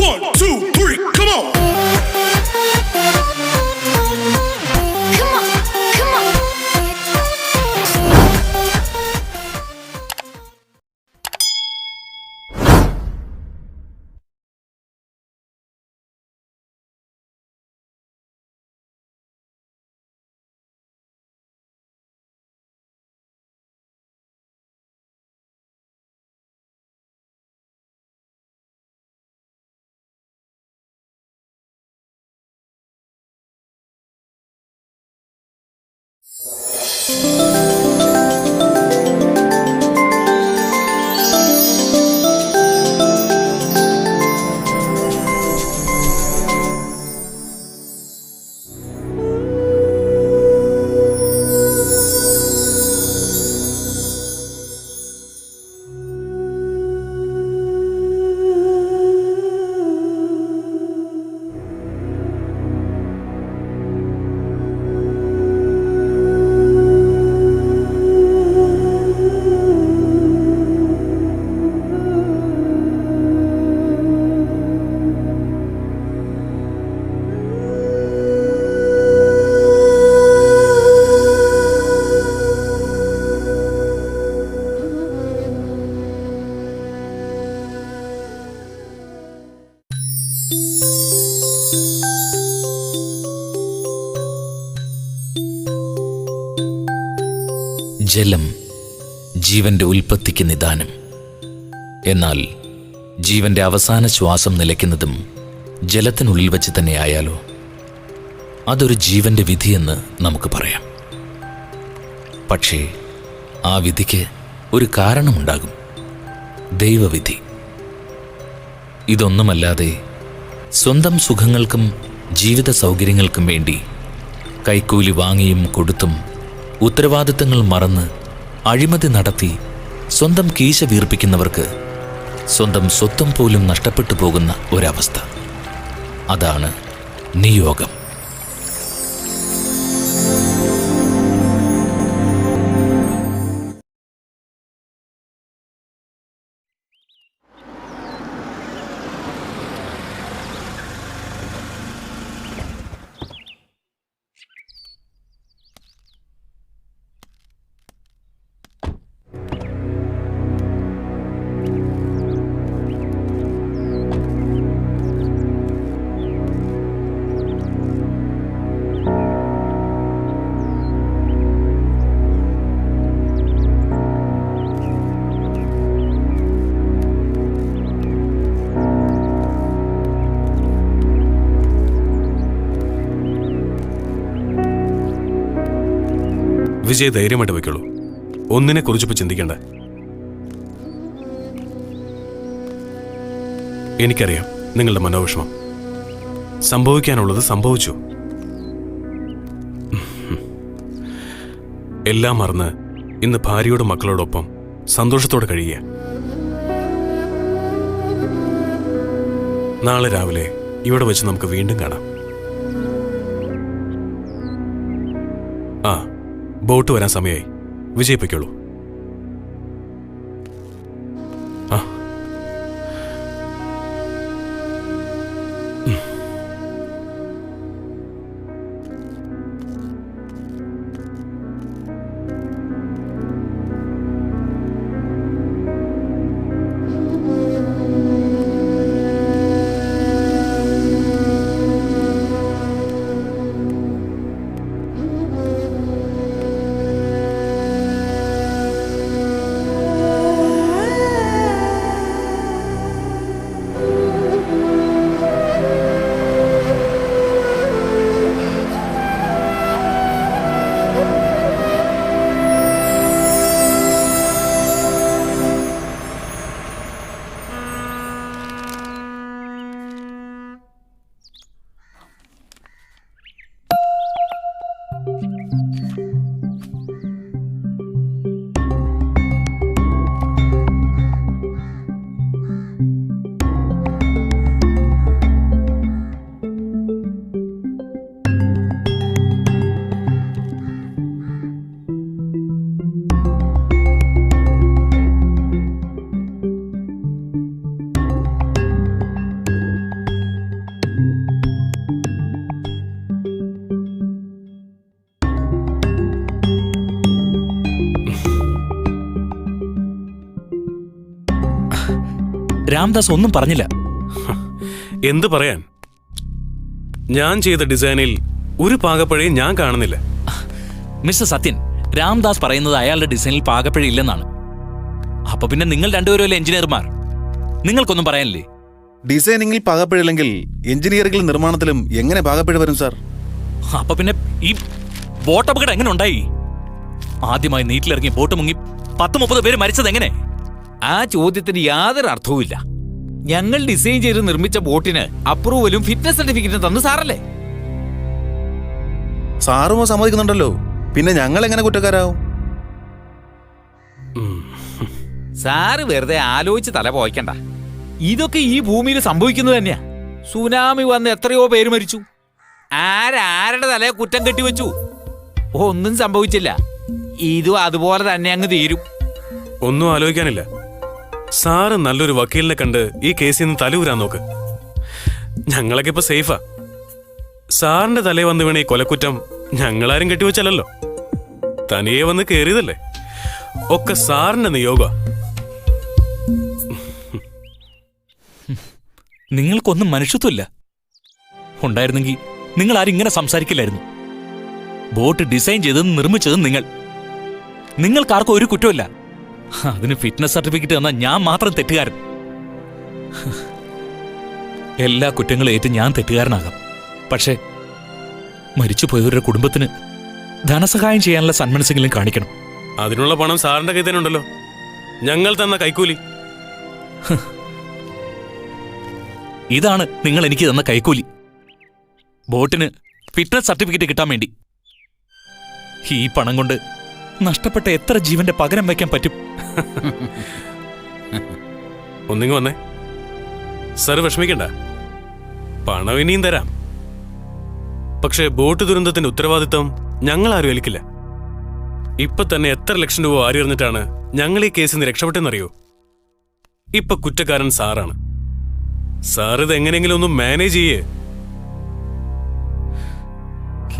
1, 2, 3, come on. ജലം ജീവന്റെ ഉൽപ്പത്തിക്ക് നിദാനം. എന്നാൽ ജീവന്റെ അവസാന ശ്വാസം നിലയ്ക്കുന്നതും ജലത്തിനുള്ളിൽ വച്ച് തന്നെ ആയാലോ? അതൊരു ജീവന്റെ വിധിയെന്ന് നമുക്ക് പറയാം. പക്ഷേ ആ വിധിക്ക് ഒരു കാരണമുണ്ടാകും, ദൈവവിധി. ഇതൊന്നുമല്ലാതെ സ്വന്തം സുഖങ്ങൾക്കും ജീവിത സൗകര്യങ്ങൾക്കും വേണ്ടി കൈക്കൂലി വാങ്ങിയും കൊടുത്തും ഉത്തരവാദിത്തങ്ങൾ മറന്ന് അഴിമതി നടത്തി സ്വന്തം കീശ വീർപ്പിക്കുന്നവർക്ക് സ്വന്തം സ്വത്വം പോലും നഷ്ടപ്പെട്ടു പോകുന്ന ഒരവസ്ഥ. അതാണ് നിയോഗം. വിജയ് ധൈര്യമായിട്ട് വയ്ക്കുള്ളൂ. ഒന്നിനെ കുറിച്ചിപ്പോൾ ചിന്തിക്കേണ്ട. എനിക്കറിയാം നിങ്ങളുടെ മനോവിഷമം. സംഭവിക്കാനുള്ളത് സംഭവിച്ചു. എല്ലാം മറന്ന് ഇന്ന് ഭാര്യയോടും മക്കളോടൊപ്പം സന്തോഷത്തോടെ കഴിയുക. നാളെ രാവിലെ ഇവിടെ വെച്ച് നമുക്ക് വീണ്ടും കാണാം. ആ, ബോട്ട് വരാൻ സമയമായി. വിജയിപ്പിക്കുള്ളൂ. ആ, രാംദാസ് ഒന്നും പറഞ്ഞില്ല. എന്ത് പറയാൻ? ഞാൻ ചെയ്ത ഡിസൈനിൽ ഒരു പാകപ്പഴയും ഞാൻ കാണുന്നില്ല. മിസ്റ്റർ സത്യൻ, രാംദാസ് പറയുന്നത് അയാളുടെ ഡിസൈനിൽ പാകപ്പഴയില്ലെന്നാണ്. അപ്പൊ പിന്നെ നിങ്ങൾ രണ്ടുപേരും എഞ്ചിനീയർമാർ, നിങ്ങൾക്കൊന്നും പറയാനില്ലേ? ഡിസൈനിങ്ങിൽ പാകപ്പിഴയില്ലെങ്കിൽ എഞ്ചിനീയറിംഗിലും നിർമ്മാണത്തിലും എങ്ങനെ പാകപ്പിഴ വരും സാർ? അപ്പൊ പിന്നെ ഈ ബോട്ട് അപകടം എങ്ങനെ ഉണ്ടായി? ആദ്യമായി നീറ്റിലിറങ്ങി ബോട്ട് മുങ്ങി 10-30 പേര് മരിച്ചത് എങ്ങനെ? ആ ചോദ്യത്തിന് യാതൊരു അർത്ഥവുമില്ല. ഞങ്ങൾ ഡിസൈൻ ചെയ്ത് നിർമ്മിച്ച ബോട്ടിന് അപ്രൂവലും ഫിറ്റ്നസ് സർട്ടിഫിക്കറ്റും തന്നു സാറല്ലേ. സാറുമോ സമ്മതിക്കുന്നുണ്ടല്ലോ, പിന്നെ ഞങ്ങൾ എങ്ങനെ കുറ്റക്കാരാവും? സാറ് വെറുതെ ആലോചിച്ച് തല പോയിക്കണ്ട. ഇതൊക്കെ ഈ ഭൂമിയിൽ സംഭവിക്കുന്നത് തന്നെയാ. സുനാമി വന്ന് എത്രയോ പേര് മരിച്ചു. ആരുടെ തലയെ കുറ്റം കെട്ടിവെച്ചു? ഒന്നും സംഭവിച്ചില്ല. ഇതും അതുപോലെ തന്നെ അങ്ങ് തീരും. ഒന്നും ആലോചിക്കാനില്ല. സാറ് നല്ലൊരു വക്കീലിനെ കണ്ട് ഈ കേസിൽ നിന്ന് തലൂരാൻ നോക്ക്. ഞങ്ങളൊക്കെ ഇപ്പൊ സേഫാ. സാറിന്റെ തലയിൽ വന്ന് വീണ ഈ കൊലക്കുറ്റം ഞങ്ങളാരും കെട്ടിവെച്ചല്ലോ, തനിയെ വന്ന് കേറിയതല്ലേ. ഒക്കെ സാറിന്റെ നിയോഗ. നിങ്ങൾക്കൊന്നും മനുഷ്യത്വമില്ല. ഉണ്ടായിരുന്നെങ്കിൽ നിങ്ങൾ ആരും ഇങ്ങനെ സംസാരിക്കില്ലായിരുന്നു. ബോട്ട് ഡിസൈൻ ചെയ്തതും നിർമ്മിച്ചതും നിങ്ങൾക്കാർക്കും ഒരു കുറ്റമില്ല. അതിന് ഫിറ്റ്നസ് സർട്ടിഫിക്കറ്റ് തന്നാൽ ഞാൻ മാത്രം തെറ്റുകാരൻ. എല്ലാ കുറ്റങ്ങളും ഏറ്റ് ഞാൻ തെറ്റുകാരനാകാം. പക്ഷേ മരിച്ചുപോയവരുടെ കുടുംബത്തിന് ധനസഹായം ചെയ്യാനുള്ള സന്മനസ്സെങ്കിലും കാണിക്കണം. അതിനുള്ള പണം സാറിന്റെ കയ്യിൽ തന്നെ ഉണ്ടല്ലോ. ഞങ്ങൾ തന്ന കൈക്കൂലി. ഇതാണ് നിങ്ങൾ എനിക്ക് തന്ന കൈക്കൂലി. ബോട്ടിന് ഫിറ്റ്നസ് സർട്ടിഫിക്കറ്റ് കിട്ടാൻ വേണ്ടി. ഈ പണം കൊണ്ട് നഷ്ടപ്പെട്ട എത്ര ജീവന്റെ പകരം വയ്ക്കാൻ പറ്റും? ഒന്നിങ്ങ് വന്നേ. സാർ വിഷമിക്കണ്ട, പണം ഇനിയും തരാം. പക്ഷേ ബോട്ട് ദുരന്തത്തിന്റെ ഉത്തരവാദിത്തം ഞങ്ങൾ ആരും ഏൽക്കില്ല. ഇപ്പൊ തന്നെ എത്ര ലക്ഷം രൂപ വാരി എറിഞ്ഞിട്ടാണ് ഞങ്ങൾ ഈ കേസിൽ നിന്ന് രക്ഷപ്പെട്ടെന്നറിയോ? ഇപ്പൊ കുറ്റക്കാരൻ സാറാണ്. സാർ ഇത് എങ്ങനെയെങ്കിലും ഒന്ന് മാനേജ് ചെയ്യേ.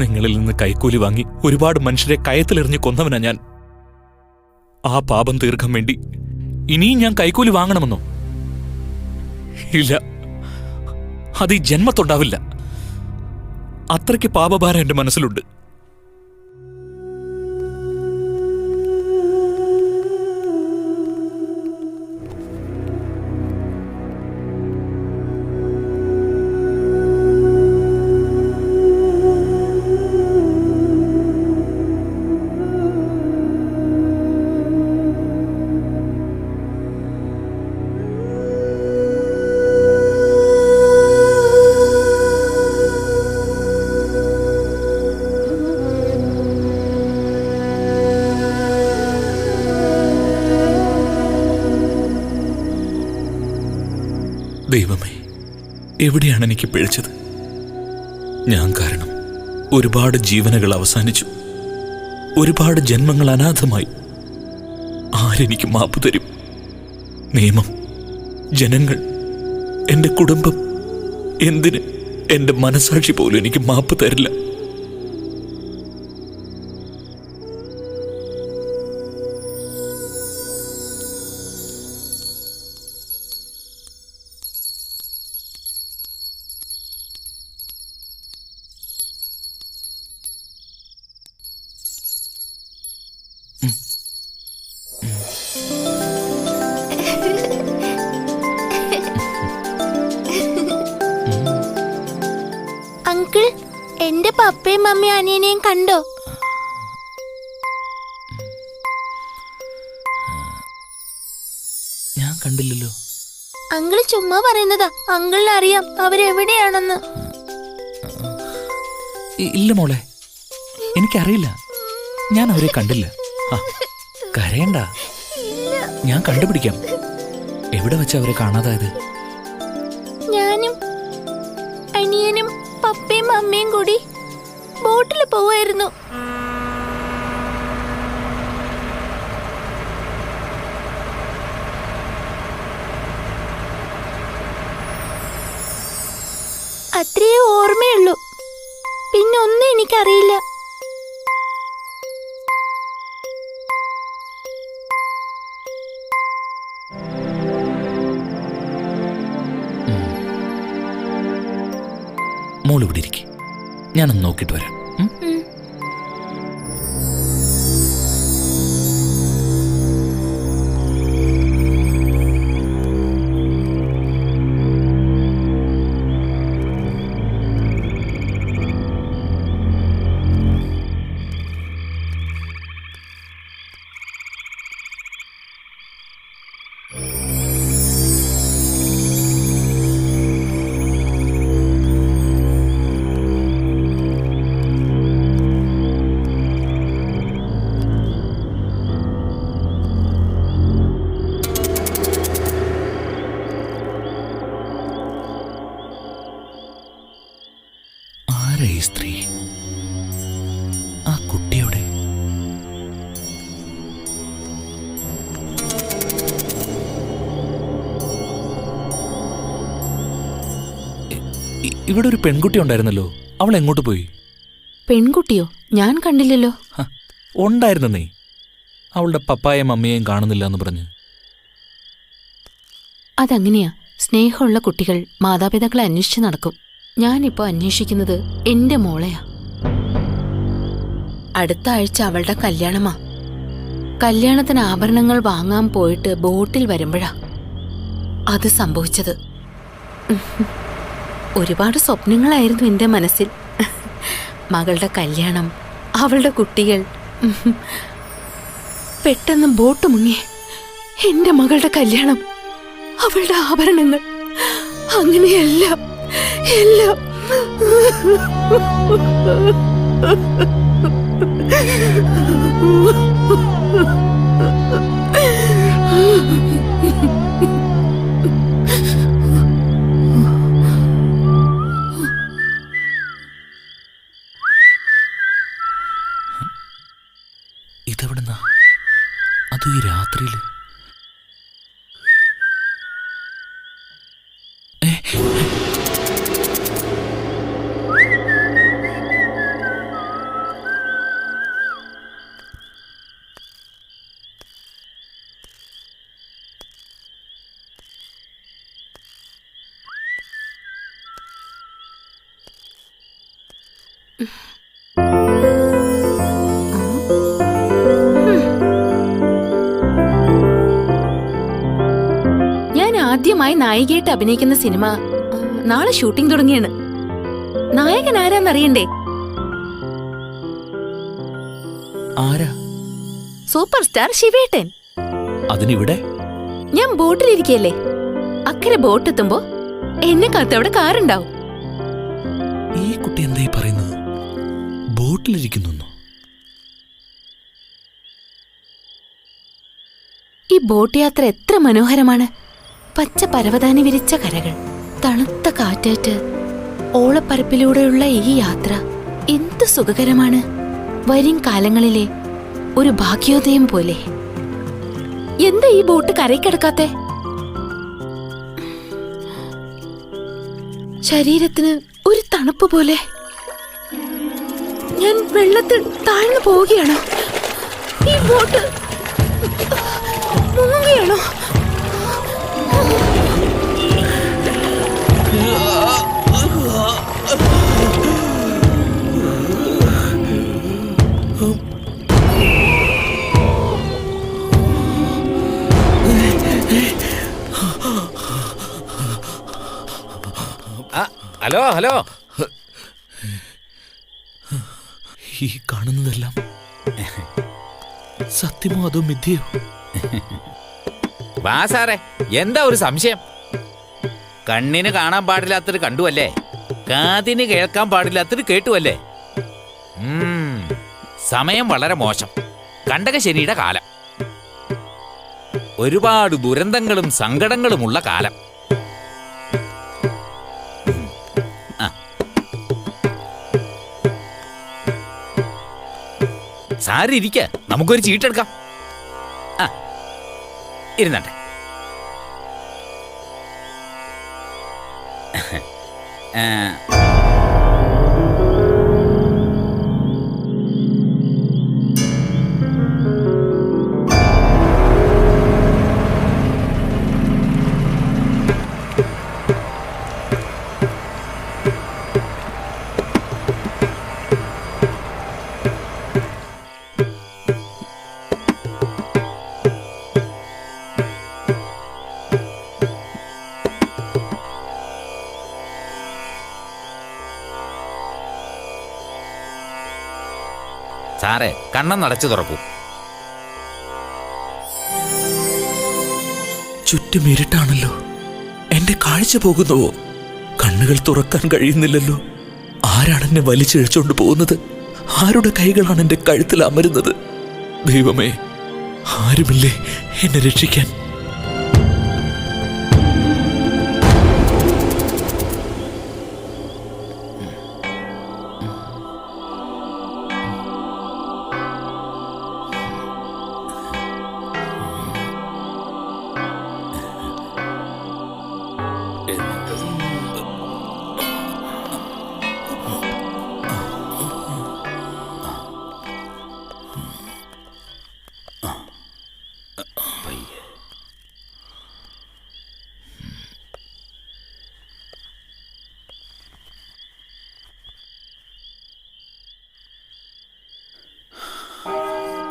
നിങ്ങളിൽ നിന്ന് കൈക്കൂലി വാങ്ങി ഒരുപാട് മനുഷ്യരെ കയത്തിലെറിഞ്ഞ് കൊന്നവനാ ഞാൻ. ആ പാപം തീർക്കാൻ വേണ്ടി ഇനിയും ഞാൻ കൈക്കൂലി വാങ്ങണമെന്നോ? ഇല്ല, അത് ഈ ജന്മത്തുണ്ടാവില്ല. അത്രയ്ക്ക് പാപഭാരം എന്റെ മനസ്സിലുണ്ട്. ദൈവമേ, എവിടെയാണ് എനിക്ക് പിഴച്ചത്? ഞാൻ കാരണം ഒരുപാട് ജീവനുകൾ അവസാനിച്ചു. ഒരുപാട് ജന്മങ്ങൾ അനാഥമായി. ആരെനിക്ക് മാപ്പ് തരും? നിയമം, ജനങ്ങൾ, എൻ്റെ കുടുംബം, എന്തിന് എൻ്റെ മനസാക്ഷി പോലും എനിക്ക് മാപ്പ് തരില്ല. അങ്കിൾ, എന്റെ പപ്പയും മമ്മിയും അനിയനെയും കണ്ടോ? ഞാൻ കണ്ടില്ലല്ലോ. അങ്കിൾ ചുമ്മാ പറയുന്നതാ. അങ്കിളിന് അറിയാം അവരെവിടെയാണെന്ന്. ഇല്ല മോളെ, എനിക്കറിയില്ല. ഞാൻ അവരെ കണ്ടില്ല. കരയണ്ട, ഞാൻ കണ്ടുപിടിക്കാം. എവിടെ വെച്ചാ അവരെ കാണാതായത്? ഞാനും അനിയനും പപ്പയും അമ്മയും കൂടി ബോട്ടിൽ പോവായിരുന്നു. അത്രയേ ഓർമ്മയുള്ളൂ. പിന്നെ ഒന്നും എനിക്കറിയില്ല. മോൾ ഇവിടെ ഇരിക്കും, ഞാനൊന്ന് നോക്കിയിട്ട് വരാം. ഈ സ്ത്രീ, ആ കുട്ടിയുടെ ഇവിടെ ഒരു പെൺകുട്ടി ഉണ്ടായിരുന്നല്ലോ, അവൾ എങ്ങോട്ട് പോയി? പെൺകുട്ടിയോ? ഞാൻ കണ്ടില്ലല്ലോ. ഉണ്ടായിരുന്നേ, അവളുടെ പപ്പായും മമ്മിയെയും കാണുന്നില്ല എന്ന് പറഞ്ഞ്. അതങ്ങനെയാ, സ്നേഹമുള്ള കുട്ടികൾ മാതാപിതാക്കളെ അന്വേഷിച്ച് നടക്കും. ഞാനിപ്പോ അന്വേഷിക്കുന്നത് എന്റെ മോളെയാ. അടുത്ത ആഴ്ച അവളുടെ കല്യാണമാ. കല്യാണത്തിന് ആഭരണങ്ങൾ വാങ്ങാൻ പോയിട്ട് ബോട്ടിൽ വരുമ്പോഴാ അത് സംഭവിച്ചത്. ഒരുപാട് സ്വപ്നങ്ങളായിരുന്നു എന്റെ മനസ്സിൽ. മകളുടെ കല്യാണം, അവളുടെ കുട്ടികൾ. പെട്ടെന്ന് ബോട്ട് മുങ്ങി. എന്റെ മകളുടെ കല്യാണം, അവളുടെ ആഭരണങ്ങൾ, അങ്ങനെയെല്ലാം എല്ലാം. ഇതെവിടുന്നാ? അതും ഈ രാത്രിയിൽ. ഞാൻ ആദ്യമായി നായികയായിട്ട് അഭിനയിക്കുന്ന സിനിമ നാളെ ഷൂട്ടിംഗ് തുടങ്ങിയാണ്. നായകൻ ആരാന്നറിയണ്ടേ? ആരാ? സൂപ്പർ സ്റ്റാർ ശിവേട്ടൻ. അതിനിവിടെ? ഞാൻ ബോട്ടിലിരിക്കല്ലേ, അക്കരെ ബോട്ട് എത്തുമ്പോ എന്നെ കാത്തവിടെ കാറുണ്ടാവും. ഈ കുട്ടി എന്തായി പറയുന്നത്? ബോട്ടിലിരിക്കുന്നു? ഈ ബോട്ട് യാത്ര എത്ര മനോഹരമാണ്. പച്ച പരവതാനി വിരിച്ച കരകൾ, തണുത്ത കാറ്റേറ്റ് ഓളപ്പരപ്പിലൂടെയുള്ള ഈ യാത്ര എന്തു സുഖകരമാണ്. വരും കാലങ്ങളിലെ ഒരു ഭാഗ്യോദയം പോലെ. എന്താ ഈ ബോട്ട് കരയ്ക്കടക്കാത്തെ? ശരീരത്തിന് ഒരു തണുപ്പ് പോലെ. ഞാൻ വെള്ളത്തിൽ താഴ്ന്നു പോവുകയാണോ? ഈ ബോട്ട് മുങ്ങുകയാണോ? ഹലോ ഹലോ, ഈ കാണുന്നതെല്ലാം സത്യമോ അതോ മിഥ്യയോ? വാ സാറേ, എന്താ ഒരു സംശയം? കണ്ണിന് കാണാൻ പാടില്ലാത്തത് കണ്ടുവല്ലേ, കാതിന് കേൾക്കാൻ പാടില്ലാത്തത് കേട്ടുവല്ലേ. സമയം വളരെ മോശം, കണ്ടകശനിയുടെ കാലം, ഒരുപാട് ദുരന്തങ്ങളും സങ്കടങ്ങളുമുള്ള കാലം. സാരി ഇരിക്ക, നമുക്കൊരു ചീട്ടെടുക്കാം. ആ ഇരുന്നട്ടെ. സാറേ കണ്ണടച്ചു തുറക്കൂ. ചുറ്റും ഇരുട്ടാണല്ലോ. എന്റെ കാഴ്ച പോകുന്നുവോ? കണ്ണുകൾ തുറക്കാൻ കഴിയുന്നില്ലല്ലോ. ആരാണ് എന്നെ വലിച്ചിഴച്ചോണ്ട് പോകുന്നത്? ആരുടെ കൈകളാണ് എന്റെ കഴുത്തിൽ അമരുന്നത്? ദൈവമേ, ആരുമില്ലേ എന്നെ രക്ഷിക്കാൻ?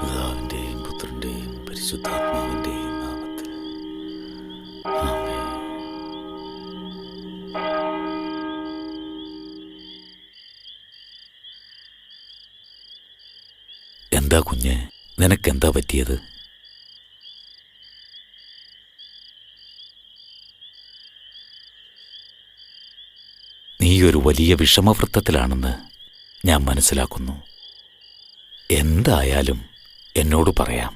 പിതാവിന്റെയും പുത്രന്റെയും പരിശുദ്ധാത്മാവിന്റെയും നാമത്തിൽ ആമേൻ. എന്താ കുഞ്ഞ്, നിനക്കെന്താ പറ്റിയത്? നീ ഒരു വലിയ വിഷമവൃത്തത്തിലാണെന്ന് ഞാൻ മനസ്സിലാക്കുന്നു. എന്തായാലും എന്നോട് പറയാം.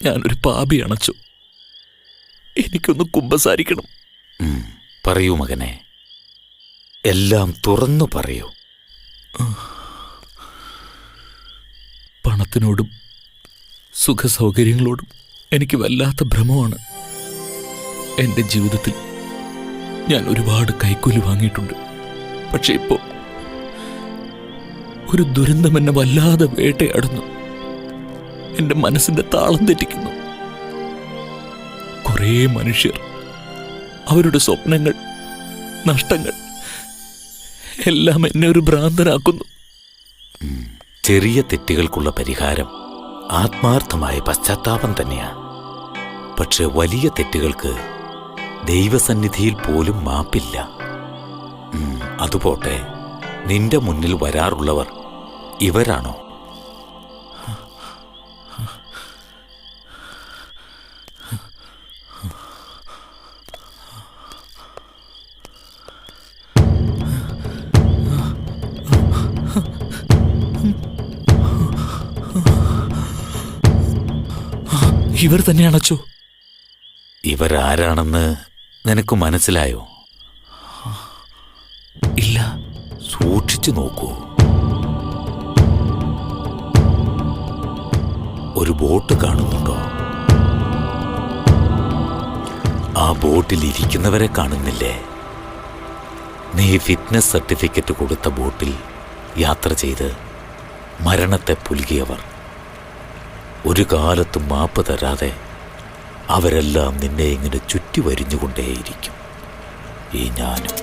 ഞാനൊരു പാപിയണച്ചു. എനിക്കൊന്ന് കുമ്പസാരിക്കണം. പറയൂ മകനെ, എല്ലാം തുറന്നു പറയൂ. പണത്തിനോടും സുഖസൗകര്യങ്ങളോടും എനിക്ക് വല്ലാത്ത ഭ്രമമാണ്. എൻ്റെ ജീവിതത്തിൽ ഞാൻ ഒരുപാട് കൈക്കൂലി വാങ്ങിയിട്ടുണ്ട്. പക്ഷെ ഇപ്പോൾ ഒരു ദുരന്തം എന്നെ വല്ലാതെ വേട്ടയാടുന്നു. എൻ്റെ മനസ്സിന്റെ താളം തെറ്റിക്കുന്നു. കുറേ മനുഷ്യർ അവരുടെ സ്വപ്നങ്ങൾ, നഷ്ടങ്ങൾ എല്ലാം എന്നെ ഒരു ഭ്രാന്തനാക്കുന്നു. ചെറിയ തെറ്റുകൾക്കുള്ള പരിഹാരം ആത്മാർത്ഥമായ പശ്ചാത്താപം തന്നെയാണ്. പക്ഷെ വലിയ തെറ്റുകൾക്ക് ദൈവസന്നിധിയിൽ പോലും മാപ്പില്ല. അതുപോട്ടെ, നിന്റെ മുന്നിൽ വരാറുള്ളവർ ഇവരാണോ? ഇവർ തന്നെയാണച്ചോ? ഇവരാരാണെന്ന് നിനക്ക് മനസ്സിലായോ? ഇല്ല. സൂക്ഷിച്ചു നോക്കൂ. ഒരു ബോട്ട് കാണുന്നുണ്ടോ? ആ ബോട്ടിൽ ഇരിക്കുന്നവരെ കാണുന്നില്ലേ? നീ ഫിറ്റ്നസ് സർട്ടിഫിക്കറ്റ് കൊടുത്ത ബോട്ടിൽ യാത്ര ചെയ്ത് മരണത്തെ പുൽകിയവർ. ഒരു കാലത്തും മാപ്പ് തരാതെ അവരെല്ലാം നിന്നെ ഇങ്ങനെ ചുറ്റി വരിഞ്ഞുകൊണ്ടേയിരിക്കും. ഈ ഞാനും.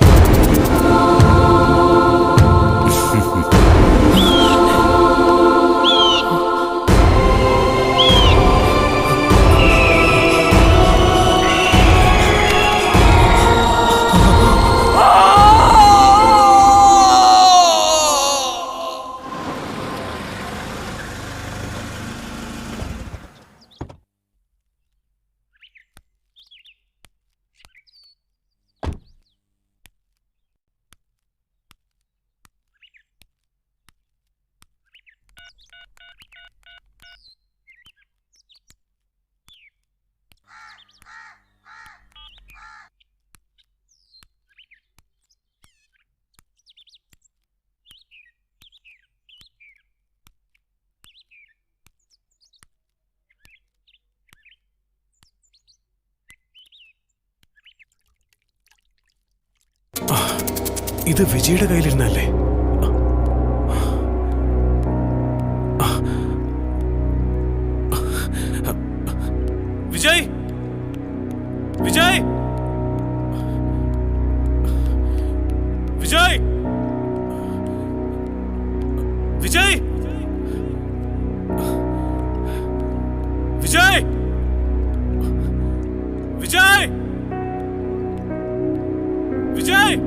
ഇത് വിജയുടെ കയ്യിലിരുന്നല്ലേ? വിജയ്, വിജയ്, വിജയ്, വിജയ്, വിജയ്, വിജയ്, വിജയ്,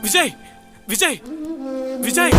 വിജയ് വിജയ് വിജയ്